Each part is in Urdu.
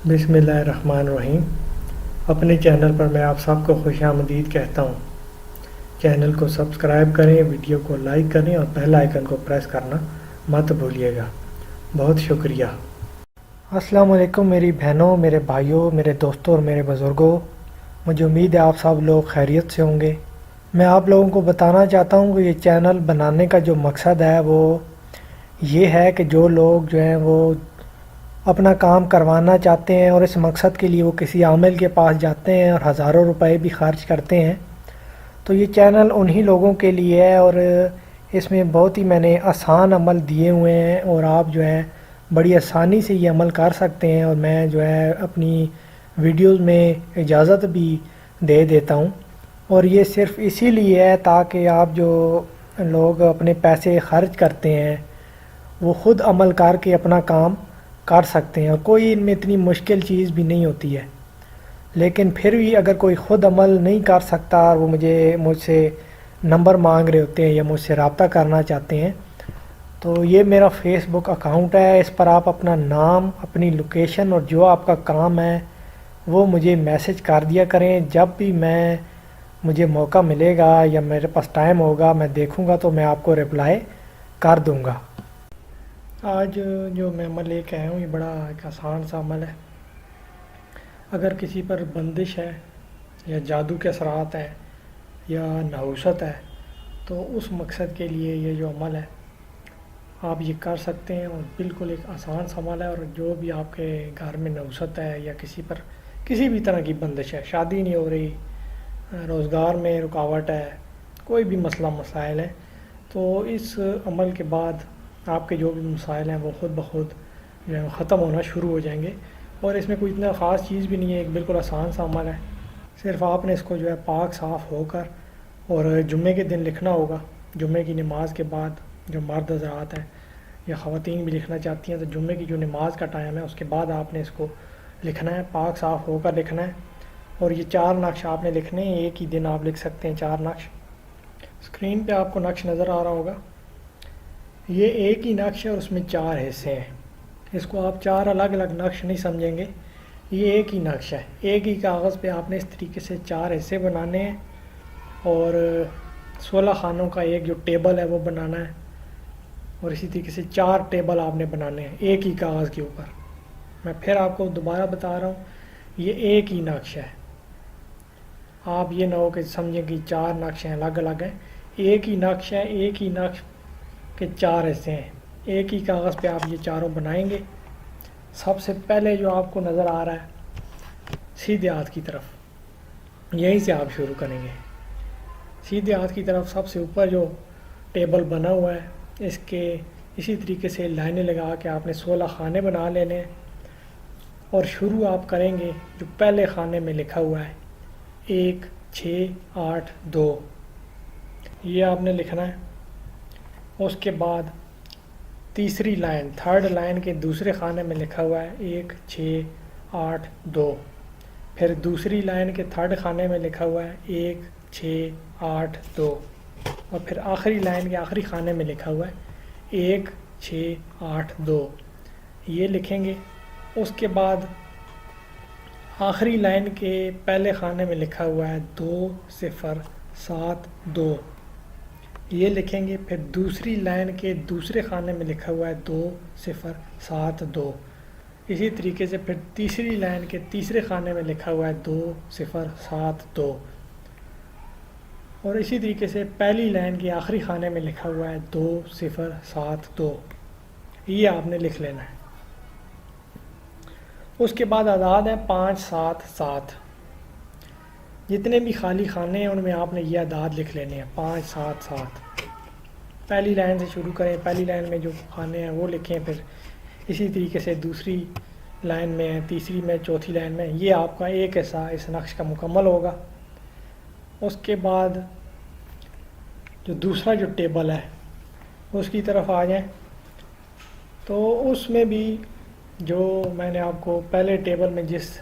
بسم اللہ الرحمن الرحیم۔ اپنے چینل پر میں آپ سب کو خوش آمدید کہتا ہوں۔ چینل کو سبسکرائب کریں، ویڈیو کو لائک کریں اور بیل آئیکن کو پریس کرنا مت بھولیے گا۔ بہت شکریہ۔ السلام علیکم میری بہنوں، میرے بھائیوں، میرے دوستوں اور میرے بزرگوں۔ مجھے امید ہے آپ سب لوگ خیریت سے ہوں گے۔ میں آپ لوگوں کو بتانا چاہتا ہوں کہ یہ چینل بنانے کا جو مقصد ہے وہ یہ ہے کہ جو لوگ جو ہیں وہ اپنا کام کروانا چاہتے ہیں اور اس مقصد کے لیے وہ کسی عامل کے پاس جاتے ہیں اور ہزاروں روپے بھی خرچ کرتے ہیں، تو یہ چینل انہی لوگوں کے لیے ہے اور اس میں بہت ہی میں نے آسان عمل دیے ہوئے ہیں اور آپ جو ہے بڑی آسانی سے یہ عمل کر سکتے ہیں، اور میں جو ہے اپنی ویڈیوز میں اجازت بھی دے دیتا ہوں۔ اور یہ صرف اسی لیے ہے تاکہ آپ جو لوگ اپنے پیسے خرچ کرتے ہیں وہ خود عمل کر کے اپنا کام کر سکتے ہیں، اور کوئی ان میں اتنی مشکل چیز بھی نہیں ہوتی ہے۔ لیکن پھر بھی اگر کوئی خود عمل نہیں کر سکتا اور وہ مجھ سے نمبر مانگ رہے ہوتے ہیں یا مجھ سے رابطہ کرنا چاہتے ہیں، تو یہ میرا فیس بک اکاؤنٹ ہے۔ اس پر آپ اپنا نام، اپنی لوکیشن اور جو آپ کا کام ہے وہ مجھے میسج کر دیا کریں۔ جب بھی مجھے موقع ملے گا یا میرے پاس ٹائم ہوگا میں دیکھوں گا تو میں آپ کو رپلائی کر دوں گا۔ آج جو میں عمل لے کے آیا ہوں یہ بڑا ایک آسان سا عمل ہے۔ اگر کسی پر بندش ہے یا جادو کے اثرات ہیں یا نحوست ہے تو اس مقصد کے لیے یہ جو عمل ہے آپ یہ کر سکتے ہیں، اور بالکل ایک آسان سا عمل ہے۔ اور جو بھی آپ کے گھر میں نحوست ہے یا کسی پر کسی بھی طرح کی بندش ہے، شادی نہیں ہو رہی، روزگار میں رکاوٹ ہے، کوئی بھی مسائل ہے، تو اس عمل کے بعد آپ کے جو بھی مسائل ہیں وہ خود بخود جو ہے ختم ہونا شروع ہو جائیں گے۔ اور اس میں کوئی اتنا خاص چیز بھی نہیں ہے، ایک بالکل آسان سا عمل ہے۔ صرف آپ نے اس کو جو ہے پاک صاف ہو کر اور جمعے کے دن لکھنا ہوگا۔ جمعے کی نماز کے بعد جو مرد حضرات ہیں یا خواتین بھی لکھنا چاہتی ہیں تو جمعے کی جو نماز کا ٹائم ہے اس کے بعد آپ نے اس کو لکھنا ہے، پاک صاف ہو کر لکھنا ہے۔ اور یہ 4 نقش آپ نے لکھنے ہیں، ایک ہی دن آپ لکھ سکتے ہیں 4 نقش۔ اسکرین پہ آپ کو نقش نظر آ رہا ہوگا، یہ ایک ہی نقش ہے اور اس میں 4 حصے ہیں۔ اس کو آپ 4 الگ الگ نقش نہیں سمجھیں گے، یہ ایک ہی نقش ہے۔ ایک ہی کاغذ پہ آپ نے اس طریقے سے 4 حصے بنانے ہیں، اور 16 خانوں کا ایک جو ٹیبل ہے وہ بنانا ہے، اور اسی طریقے سے 4 ٹیبل آپ نے بنانے ہیں ایک ہی کاغذ کے اوپر۔ میں پھر آپ کو دوبارہ بتا رہا ہوں، یہ ایک ہی نقش ہے۔ آپ یہ نہ ہو کہ سمجھیں کہ 4 نقش ہیں الگ الگ ہیں، ایک ہی نقش ہے، ایک ہی نقش کے 4 حصے ہیں۔ ایک ہی کاغذ پہ آپ یہ چاروں بنائیں گے۔ سب سے پہلے جو آپ کو نظر آ رہا ہے سیدھے ہاتھ کی طرف، یہیں سے آپ شروع کریں گے۔ سیدھے ہاتھ کی طرف سب سے اوپر جو ٹیبل بنا ہوا ہے اس کے اسی طریقے سے لائنیں لگا کے آپ نے 16 خانے بنا لینے ہیں، اور شروع آپ کریں گے جو پہلے خانے میں لکھا ہوا ہے 1 6 8 2، یہ آپ نے لکھنا ہے۔ اس کے بعد تیسری لائن، 3rd لائن کے دوسرے خانے میں لکھا ہوا ہے 1 6 8 2، پھر دوسری لائن کے 3rd خانے میں لکھا ہوا ہے 1 6 8 2، اور پھر آخری لائن کے آخری خانے میں لکھا ہوا ہے 1 6 8 2، یہ لکھیں گے۔ اس کے بعد آخری لائن کے پہلے خانے میں لکھا ہوا ہے 2 0 7 2، یہ لکھیں گے۔ پھر دوسری لائن کے دوسرے خانے میں لکھا ہوا ہے 2 0 7 2، اسی طریقے سے پھر تیسری لائن کے تیسرے خانے میں لکھا ہوا ہے 2 0 7 2، اور اسی طریقے سے پہلی لائن کے آخری خانے میں لکھا ہوا ہے 2 0 7 2، یہ آپ نے لکھ لینا ہے۔ اس کے بعد اعداد ہیں 5 7 7، جتنے بھی خالی خانے ہیں ان میں آپ نے یہ اعداد لکھ لینے ہیں 5 7 7۔ پہلی لائن سے شروع کریں، پہلی لائن میں جو خانے ہیں وہ لکھیں، پھر اسی طریقے سے دوسری لائن میں، تیسری میں، چوتھی لائن میں، یہ آپ کا ایک حصہ اس نقش کا مکمل ہوگا۔ اس کے بعد جو دوسرا جو ٹیبل ہے اس کی طرف آ جائیں، تو اس میں بھی جو میں نے آپ کو پہلے ٹیبل میں جس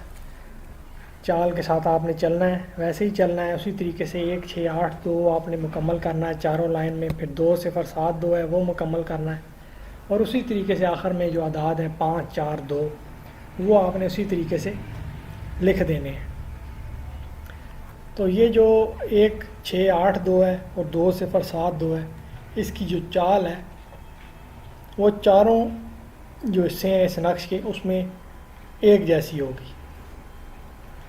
چال کے ساتھ آپ نے چلنا ہے ویسے ہی چلنا ہے، اسی طریقے سے 1 6 8 2 آپ نے مکمل کرنا ہے چاروں لائن میں، پھر 2 0 7 2 ہے وہ مکمل کرنا ہے، اور اسی طریقے سے آخر میں جو اعداد ہیں 5 4 2 وہ آپ نے اسی طریقے سے لکھ دینے ہیں۔ تو یہ جو 1 6 8 2 ہے اور 2 0 7 2 ہے، اس کی جو چال ہے وہ چاروں جو حصے ہیں اس نقش کے اس میں ایک جیسی ہوگی۔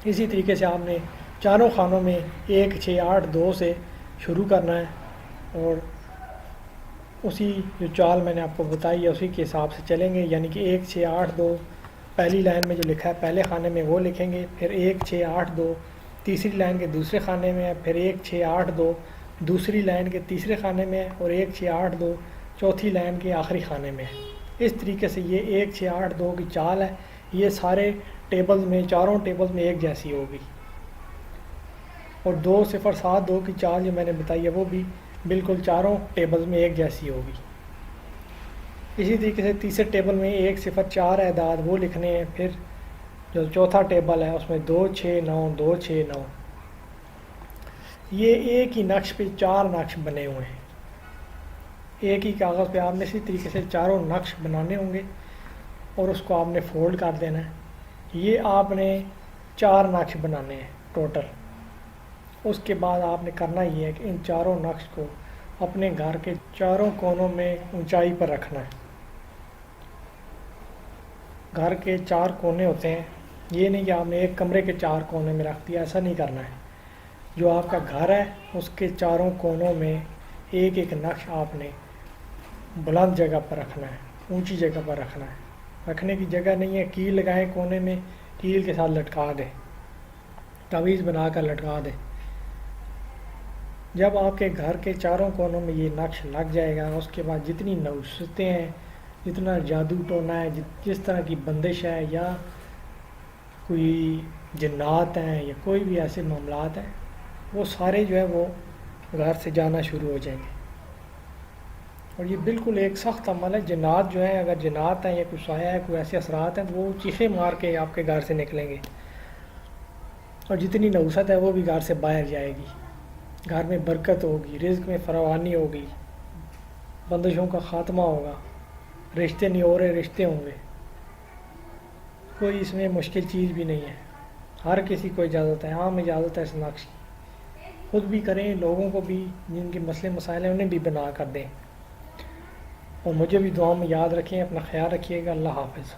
اسی طریقے سے آپ نے چاروں خانوں میں 1 6 8 2 سے شروع کرنا ہے، اور اسی جو چال میں نے آپ کو بتائی ہے اسی کے حساب سے چلیں گے، یعنی کہ 1 6 8 2 پہلی لائن میں جو لکھا ہے پہلے خانے میں وہ لکھیں گے، پھر 1 6 8 2 تیسری لائن کے دوسرے خانے میں ہے، پھر 1 6 8 2 دوسری لائن کے تیسرے خانے میں ہے، اور 1 6 8 2 چوتھی لائن کے آخری خانے میں ہے۔ اس طریقے سے یہ 1 6 8 2 کی چال ہے، یہ سارے ٹیبلز میں چاروں ٹیبلز میں ایک جیسی ہوگی، اور 2 0 7 2 کی چال جو میں نے بتائی ہے وہ بھی بالکل چاروں ٹیبلز میں ایک جیسی ہوگی۔ اسی طریقے سے تیسرے ٹیبل میں 1 0 4 اعداد وہ لکھنے ہیں، پھر جو چوتھا ٹیبل ہے اس میں 2 6 9 2 6 9۔ یہ ایک ہی نقش پہ 4 نقش بنے ہوئے ہیں، ایک ہی کاغذ پہ آپ نے اسی طریقے سے چاروں نقش بنانے ہوں گے اور اس کو آپ نے فولڈ کر دینا ہے۔ یہ آپ نے 4 نقش بنانے ہیں ٹوٹل۔ اس کے بعد آپ نے کرنا یہ ہے کہ ان چاروں نقش کو اپنے گھر کے چاروں کونوں میں اونچائی پر رکھنا ہے۔ گھر کے 4 کونے ہوتے ہیں، یہ نہیں کہ آپ نے ایک کمرے کے 4 کونے میں رکھ دیا، ایسا نہیں کرنا ہے۔ جو آپ کا گھر ہے اس کے چاروں کونوں میں ایک ایک نقش آپ نے بلند جگہ پر رکھنا ہے، اونچی جگہ پر رکھنا ہے۔ رکھنے کی جگہ نہیں ہے، کیل لگائیں کونے میں، کیل کے ساتھ لٹکا دیں، تعویذ بنا کر لٹکا دیں۔ جب آپ کے گھر کے چاروں کونوں میں یہ نقش لگ جائے گا، اس کے بعد جتنی نوستیں ہیں، جتنا جادو ٹونا ہے، جس طرح کی بندش ہے یا کوئی جنات ہیں یا کوئی بھی ایسے معاملات ہیں، وہ سارے جو ہے وہ گھر سے جانا شروع ہو جائیں گے۔ اور یہ بالکل ایک سخت عمل ہے۔ جنات جو ہیں، اگر جنات ہیں یا کوئی سایہ ہے، کوئی ایسے اثرات ہیں، تو وہ چیخیں مار کے آپ کے گھر سے نکلیں گے، اور جتنی نوست ہے وہ بھی گھر سے باہر جائے گی۔ گھر میں برکت ہوگی، رزق میں فراوانی ہوگی، بندشوں کا خاتمہ ہوگا، رشتے نہیں ہو رہے رشتے ہوں گے۔ کوئی اس میں مشکل چیز بھی نہیں ہے، ہر کسی کو اجازت ہے، عام اجازت ہے اس نقش کی۔ خود بھی کریں، لوگوں کو بھی جن کے مسئلے مسائل ہیں انہیں بھی بنا کر دیں، اور مجھے بھی دعا میں یاد رکھیں۔ اپنا خیال رکھیے گا۔ اللہ حافظ۔